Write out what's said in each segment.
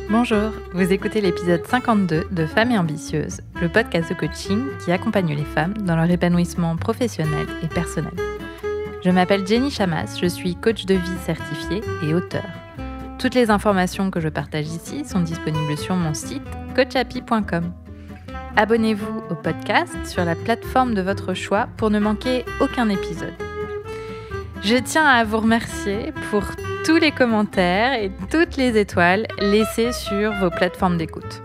Bonjour, vous écoutez l'épisode 52 de Femmes et Ambitieuses, le podcast de coaching qui accompagne les femmes dans leur épanouissement professionnel et personnel. Je m'appelle Jenny Chamas, je suis coach de vie certifiée et auteure. Toutes les informations que je partage ici sont disponibles sur mon site coachhappy.com. Abonnez-vous au podcast sur la plateforme de votre choix pour ne manquer aucun épisode. Je tiens à vous remercier pour tous les commentaires et toutes les étoiles laissées sur vos plateformes d'écoute.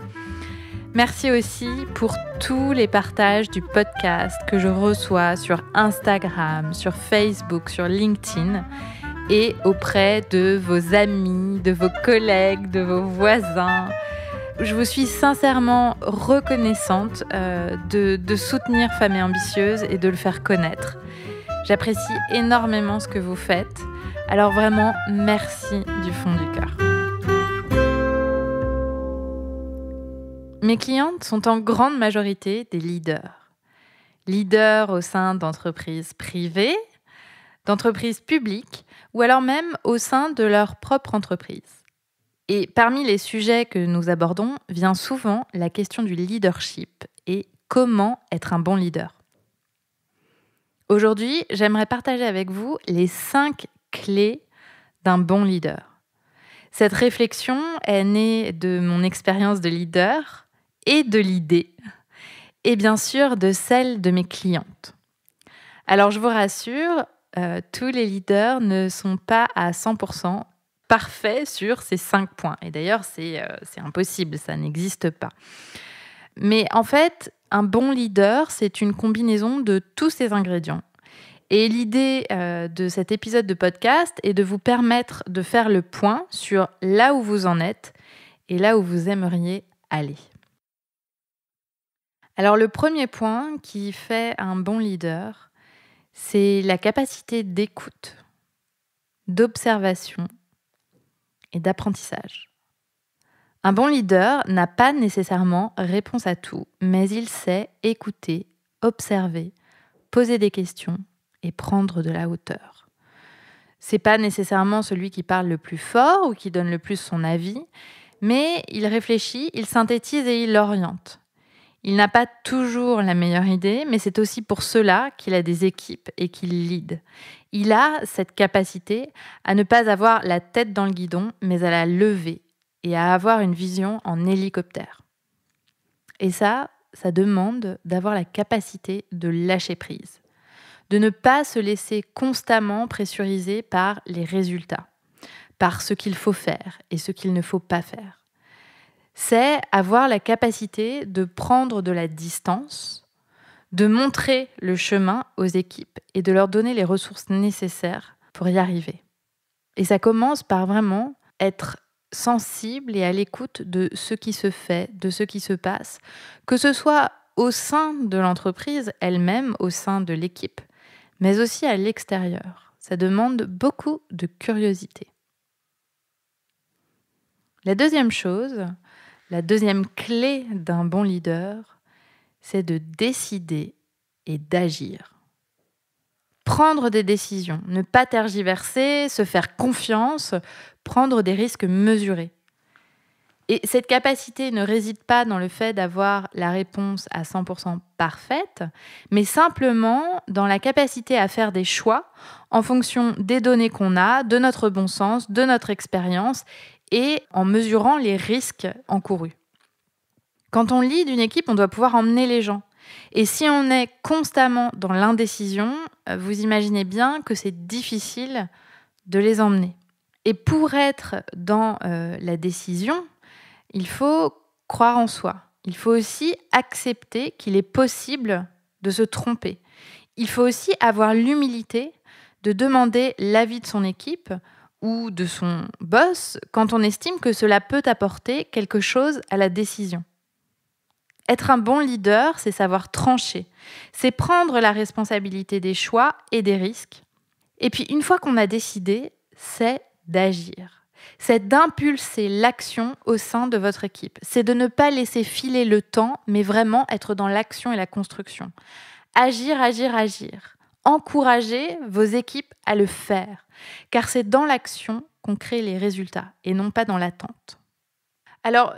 Merci aussi pour tous les partages du podcast que je reçois sur Instagram, sur Facebook, sur LinkedIn et auprès de vos amis, de vos collègues, de vos voisins. Je vous suis sincèrement reconnaissante de soutenir Femmes et Ambitieuses et de le faire connaître. J'apprécie énormément ce que vous faites. Alors vraiment, merci du fond du cœur. Mes clientes sont en grande majorité des leaders. Leaders au sein d'entreprises privées, d'entreprises publiques ou alors même au sein de leur propre entreprise. Et parmi les sujets que nous abordons vient souvent la question du leadership et comment être un bon leader. Aujourd'hui, j'aimerais partager avec vous les 5 clés d'un bon leader. Cette réflexion est née de mon expérience de leader et de l'idée, et bien sûr de celle de mes clientes. Alors je vous rassure, tous les leaders ne sont pas à 100% parfaits sur ces 5 points. Et d'ailleurs, c'est impossible, ça n'existe pas. Mais en fait, un bon leader, c'est une combinaison de tous ces ingrédients. Et l'idée de cet épisode de podcast est de vous permettre de faire le point sur là où vous en êtes et là où vous aimeriez aller. Alors le premier point qui fait un bon leader, c'est la capacité d'écoute, d'observation et d'apprentissage. Un bon leader n'a pas nécessairement réponse à tout, mais il sait écouter, observer, poser des questions et prendre de la hauteur. C'est pas nécessairement celui qui parle le plus fort ou qui donne le plus son avis, mais il réfléchit, il synthétise et il oriente. Il n'a pas toujours la meilleure idée, mais c'est aussi pour cela qu'il a des équipes et qu'il lead. Il a cette capacité à ne pas avoir la tête dans le guidon, mais à la lever et à avoir une vision en hélicoptère. Et ça demande d'avoir la capacité de lâcher prise, de ne pas se laisser constamment pressuriser par les résultats, par ce qu'il faut faire et ce qu'il ne faut pas faire. C'est avoir la capacité de prendre de la distance, de montrer le chemin aux équipes et de leur donner les ressources nécessaires pour y arriver. Et ça commence par vraiment être sensible et à l'écoute de ce qui se fait, de ce qui se passe, que ce soit au sein de l'entreprise elle-même, au sein de l'équipe, mais aussi à l'extérieur. Ça demande beaucoup de curiosité. La deuxième chose, la deuxième clé d'un bon leader, c'est de décider et d'agir. Prendre des décisions, ne pas tergiverser, se faire confiance, prendre des risques mesurés. Et cette capacité ne réside pas dans le fait d'avoir la réponse à 100% parfaite, mais simplement dans la capacité à faire des choix en fonction des données qu'on a, de notre bon sens, de notre expérience et en mesurant les risques encourus. Quand on lead une équipe, on doit pouvoir emmener les gens. Et si on est constamment dans l'indécision, vous imaginez bien que c'est difficile de les emmener. Et pour être dans la décision, il faut croire en soi. Il faut aussi accepter qu'il est possible de se tromper. Il faut aussi avoir l'humilité de demander l'avis de son équipe ou de son boss quand on estime que cela peut apporter quelque chose à la décision. Être un bon leader, c'est savoir trancher. C'est prendre la responsabilité des choix et des risques. Et puis, une fois qu'on a décidé, c'est d'agir. C'est d'impulser l'action au sein de votre équipe. C'est de ne pas laisser filer le temps, mais vraiment être dans l'action et la construction. Agir, agir, agir. Encouragez vos équipes à le faire, car c'est dans l'action qu'on crée les résultats et non pas dans l'attente. Alors,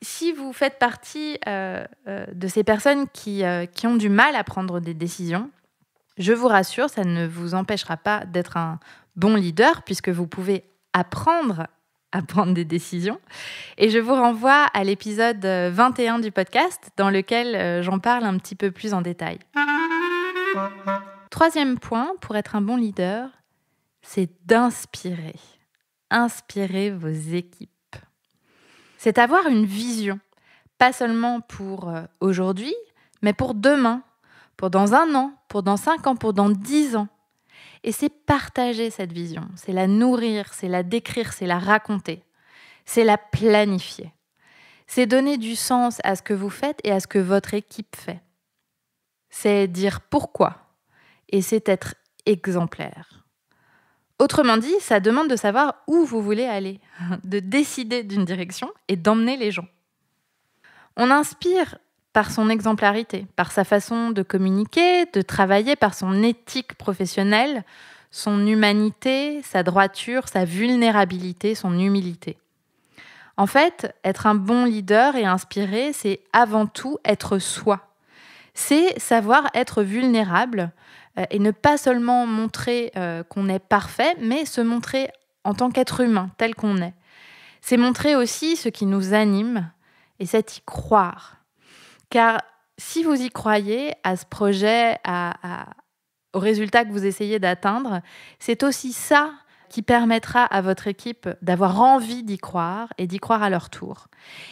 si vous faites partie de ces personnes qui ont du mal à prendre des décisions, je vous rassure, ça ne vous empêchera pas d'être un bon leader puisque vous pouvez apprendre à prendre des décisions. Et je vous renvoie à l'épisode 21 du podcast dans lequel j'en parle un petit peu plus en détail. Troisième point, pour être un bon leader, c'est d'inspirer. Inspirer vos équipes. C'est avoir une vision, pas seulement pour aujourd'hui, mais pour demain, pour dans 1 an, pour dans 5 ans, pour dans 10 ans. Et c'est partager cette vision, c'est la nourrir, c'est la décrire, c'est la raconter, c'est la planifier. C'est donner du sens à ce que vous faites et à ce que votre équipe fait. C'est dire pourquoi et c'est être exemplaire. Autrement dit, ça demande de savoir où vous voulez aller, de décider d'une direction et d'emmener les gens. On inspire par son exemplarité, par sa façon de communiquer, de travailler, par son éthique professionnelle, son humanité, sa droiture, sa vulnérabilité, son humilité. En fait, être un bon leader et inspiré, c'est avant tout être soi. C'est savoir être vulnérable et ne pas seulement montrer qu'on est parfait, mais se montrer en tant qu'être humain, tel qu'on est. C'est montrer aussi ce qui nous anime et c'est y croire. Car si vous y croyez à ce projet, au résultat que vous essayez d'atteindre, c'est aussi ça qui permettra à votre équipe d'avoir envie d'y croire et d'y croire à leur tour.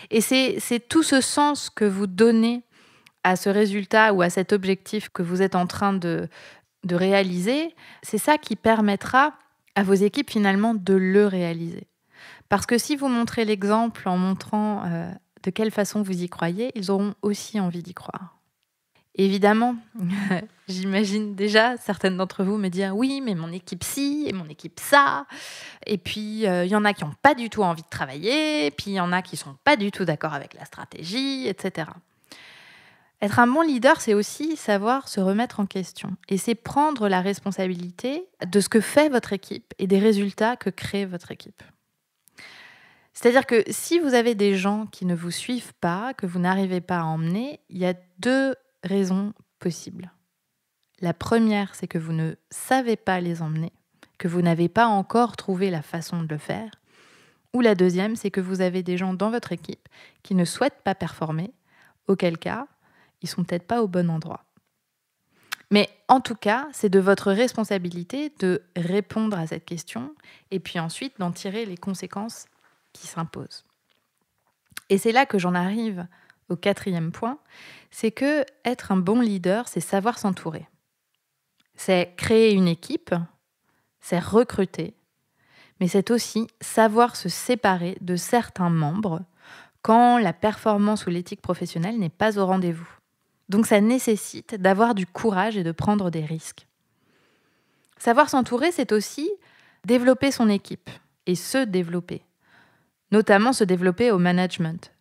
Et c'est tout ce sens que vous donnez à ce résultat ou à cet objectif que vous êtes en train de réaliser, c'est ça qui permettra à vos équipes finalement de le réaliser. Parce que si vous montrez l'exemple en montrant de quelle façon vous y croyez, ils auront aussi envie d'y croire. Évidemment, j'imagine déjà certaines d'entre vous me dire « oui, mais mon équipe ci et mon équipe ça ». Et puis, il y en a qui n'ont pas du tout envie de travailler, puis il y en a qui ne sont pas du tout d'accord avec la stratégie, etc. Être un bon leader, c'est aussi savoir se remettre en question. Et c'est prendre la responsabilité de ce que fait votre équipe et des résultats que crée votre équipe. C'est-à-dire que si vous avez des gens qui ne vous suivent pas, que vous n'arrivez pas à emmener, il y a 2 raisons possibles. La première, c'est que vous ne savez pas les emmener, que vous n'avez pas encore trouvé la façon de le faire. Ou la deuxième, c'est que vous avez des gens dans votre équipe qui ne souhaitent pas performer, auquel cas, ils ne sont peut-être pas au bon endroit. Mais en tout cas, c'est de votre responsabilité de répondre à cette question et puis ensuite d'en tirer les conséquences qui s'imposent. Et c'est là que j'en arrive au 4e point, c'est que être un bon leader, c'est savoir s'entourer. C'est créer une équipe, c'est recruter, mais c'est aussi savoir se séparer de certains membres quand la performance ou l'éthique professionnelle n'est pas au rendez-vous. Donc ça nécessite d'avoir du courage et de prendre des risques. Savoir s'entourer, c'est aussi développer son équipe et se développer. Notamment se développer au management.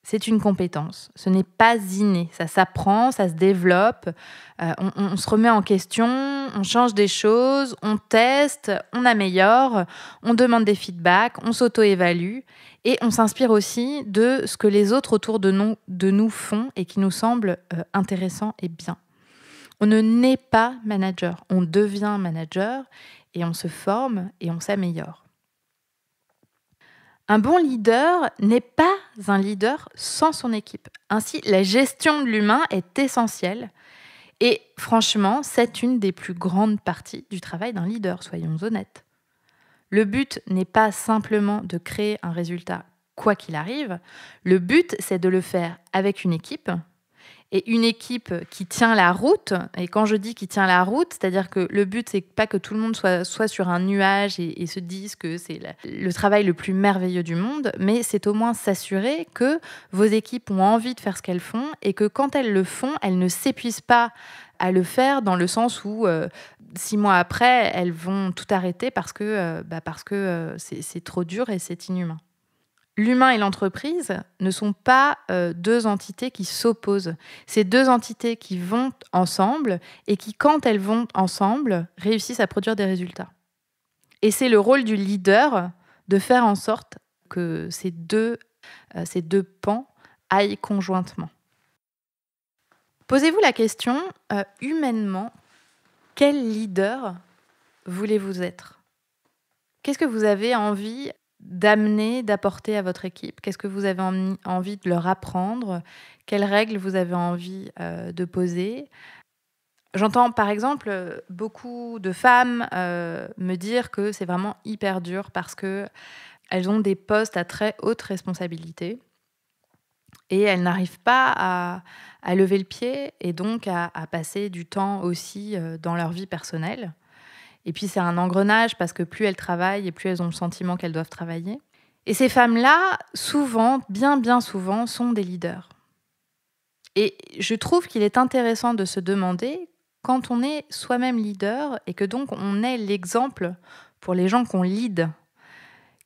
C'est une compétence, ce n'est pas inné, ça s'apprend, ça se développe, on se remet en question, on change des choses, on teste, on améliore, on demande des feedbacks, on s'auto-évalue et on s'inspire aussi de ce que les autres autour de nous font et qui nous semble intéressant et bien. On ne naît pas manager, on devient manager et on se forme et on s'améliore. Un bon leader n'est pas un leader sans son équipe. Ainsi, la gestion de l'humain est essentielle. Et franchement, c'est une des plus grandes parties du travail d'un leader, soyons honnêtes. Le but n'est pas simplement de créer un résultat quoi qu'il arrive. Le but, c'est de le faire avec une équipe. Et une équipe qui tient la route, et quand je dis qui tient la route, c'est-à-dire que le but, c'est pas que tout le monde soit sur un nuage et se dise que c'est le travail le plus merveilleux du monde, mais c'est au moins s'assurer que vos équipes ont envie de faire ce qu'elles font et que quand elles le font, elles ne s'épuisent pas à le faire dans le sens où 6 mois après, elles vont tout arrêter parce que c'est trop dur et c'est inhumain. L'humain et l'entreprise ne sont pas 2 entités qui s'opposent. C'est 2 entités qui vont ensemble et qui, quand elles vont ensemble, réussissent à produire des résultats. Et c'est le rôle du leader de faire en sorte que ces deux pans aillent conjointement. Posez-vous la question, humainement, quel leader voulez-vous être? Qu'est-ce que vous avez envie d'amener, d'apporter à votre équipe? Qu'est-ce que vous avez envie de leur apprendre? Quelles règles vous avez envie de poser? J'entends par exemple beaucoup de femmes me dire que c'est vraiment hyper dur parce qu'elles ont des postes à très haute responsabilité et elles n'arrivent pas à lever le pied et donc à passer du temps aussi dans leur vie personnelle. Et puis c'est un engrenage parce que plus elles travaillent et plus elles ont le sentiment qu'elles doivent travailler. Et ces femmes-là, souvent, bien souvent, sont des leaders. Et je trouve qu'il est intéressant de se demander, quand on est soi-même leader et que donc on est l'exemple pour les gens qu'on lead,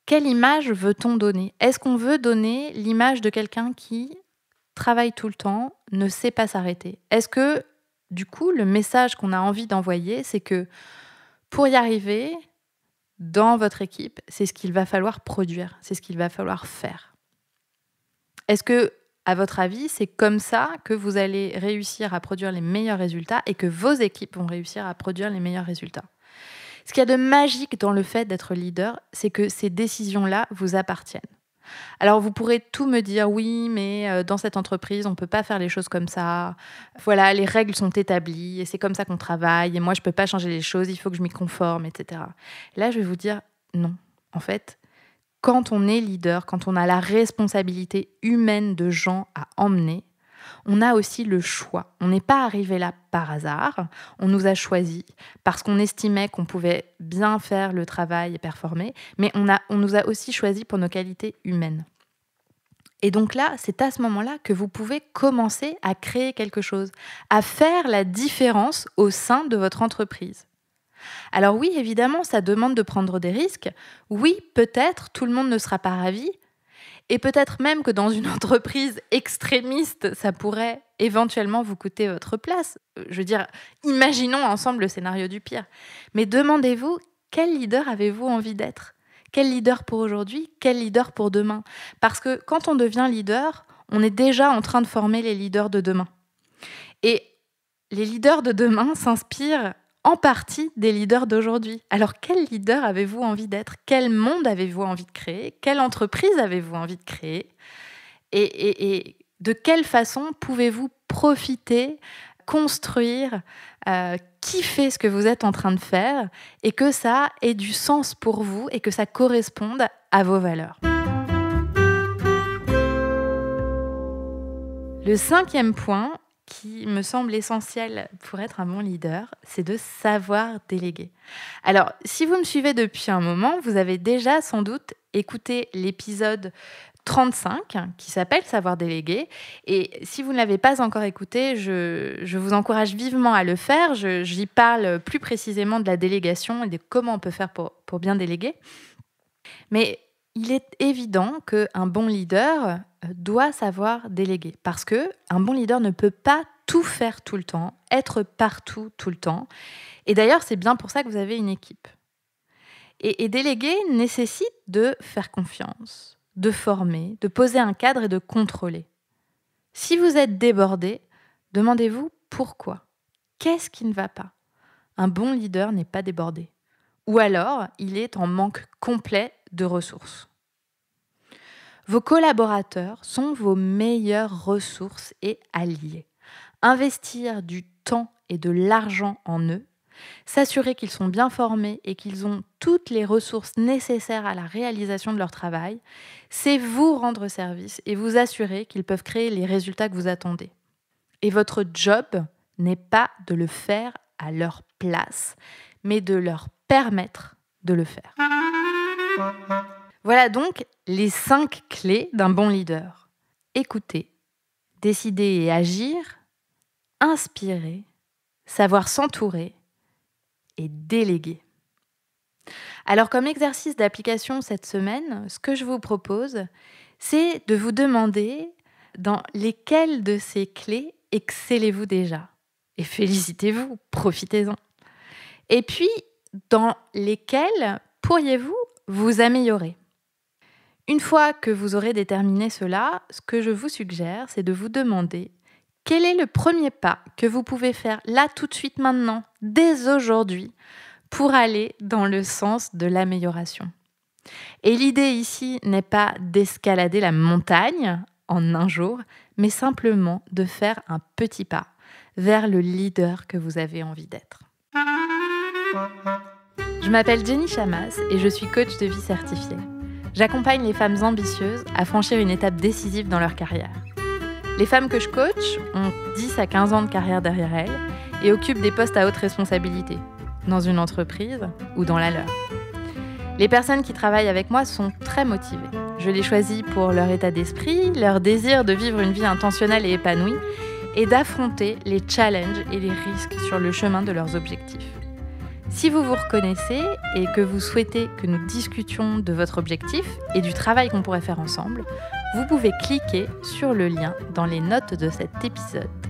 quelle image veut-on donner? Est-ce qu'on veut donner l'image de quelqu'un qui travaille tout le temps, ne sait pas s'arrêter? Est-ce que, du coup, le message qu'on a envie d'envoyer, c'est que pour y arriver, dans votre équipe, c'est ce qu'il va falloir produire, c'est ce qu'il va falloir faire. Est-ce que, à votre avis, c'est comme ça que vous allez réussir à produire les meilleurs résultats et que vos équipes vont réussir à produire les meilleurs résultats? Ce qu'il y a de magique dans le fait d'être leader, c'est que ces décisions-là vous appartiennent. Alors vous pourrez tout me dire, oui, mais dans cette entreprise, on ne peut pas faire les choses comme ça. Voilà, les règles sont établies et c'est comme ça qu'on travaille. Et moi, je ne peux pas changer les choses, il faut que je m'y conforme, etc. Là, je vais vous dire, non. En fait, quand on est leader, quand on a la responsabilité humaine de gens à emmener, on a aussi le choix. On n'est pas arrivé là par hasard. On nous a choisis parce qu'on estimait qu'on pouvait bien faire le travail et performer, mais on nous a aussi choisis pour nos qualités humaines. Et donc là, c'est à ce moment-là que vous pouvez commencer à créer quelque chose, à faire la différence au sein de votre entreprise. Alors oui, évidemment, ça demande de prendre des risques. Oui, peut-être, tout le monde ne sera pas ravi. Et peut-être même que dans une entreprise extrémiste, ça pourrait éventuellement vous coûter votre place. Je veux dire, imaginons ensemble le scénario du pire. Mais demandez-vous, quel leader avez-vous envie d'être? Quel leader pour aujourd'hui? Quel leader pour demain? Parce que quand on devient leader, on est déjà en train de former les leaders de demain. Et les leaders de demain s'inspirent en partie des leaders d'aujourd'hui. Alors, quel leader avez-vous envie d'être? Quel monde avez-vous envie de créer? Quelle entreprise avez-vous envie de créer? Et de quelle façon pouvez-vous profiter, construire, kiffer ce que vous êtes en train de faire et que ça ait du sens pour vous et que ça corresponde à vos valeurs? Le 5e point, qui me semble essentiel pour être un bon leader, c'est de savoir déléguer. Alors, si vous me suivez depuis un moment, vous avez déjà sans doute écouté l'épisode 35 qui s'appelle Savoir déléguer. Et si vous ne l'avez pas encore écouté, je vous encourage vivement à le faire. J'y parle plus précisément de la délégation et de comment on peut faire pour bien déléguer. Mais il est évident qu'un bon leader doit savoir déléguer parce qu'un bon leader ne peut pas tout faire tout le temps, être partout tout le temps. Et d'ailleurs, c'est bien pour ça que vous avez une équipe. Et déléguer nécessite de faire confiance, de former, de poser un cadre et de contrôler. Si vous êtes débordé, demandez-vous pourquoi. Qu'est-ce qui ne va pas? Un bon leader n'est pas débordé. Ou alors, il est en manque complet de ressources. Vos collaborateurs sont vos meilleures ressources et alliés. Investir du temps et de l'argent en eux, s'assurer qu'ils sont bien formés et qu'ils ont toutes les ressources nécessaires à la réalisation de leur travail, c'est vous rendre service et vous assurer qu'ils peuvent créer les résultats que vous attendez. Et votre job n'est pas de le faire à leur place, mais de leur permettre de le faire. Voilà donc les 5 clés d'un bon leader. Écouter, décider et agir, inspirer, savoir s'entourer et déléguer. Alors comme exercice d'application cette semaine, ce que je vous propose, c'est de vous demander dans lesquelles de ces clés excellez-vous déjà. Et félicitez-vous, profitez-en. Et puis, dans lesquelles pourriez-vous vous améliorer? Une fois que vous aurez déterminé cela, ce que je vous suggère, c'est de vous demander quel est le premier pas que vous pouvez faire là tout de suite maintenant, dès aujourd'hui, pour aller dans le sens de l'amélioration. Et l'idée ici n'est pas d'escalader la montagne en un jour, mais simplement de faire un petit pas vers le leader que vous avez envie d'être. Je m'appelle Jenny Chamas et je suis coach de vie certifiée. J'accompagne les femmes ambitieuses à franchir une étape décisive dans leur carrière. Les femmes que je coach ont 10 à 15 ans de carrière derrière elles et occupent des postes à haute responsabilité, dans une entreprise ou dans la leur. Les personnes qui travaillent avec moi sont très motivées. Je les choisis pour leur état d'esprit, leur désir de vivre une vie intentionnelle et épanouie et d'affronter les challenges et les risques sur le chemin de leurs objectifs. Si vous vous reconnaissez et que vous souhaitez que nous discutions de votre objectif et du travail qu'on pourrait faire ensemble, vous pouvez cliquer sur le lien dans les notes de cet épisode.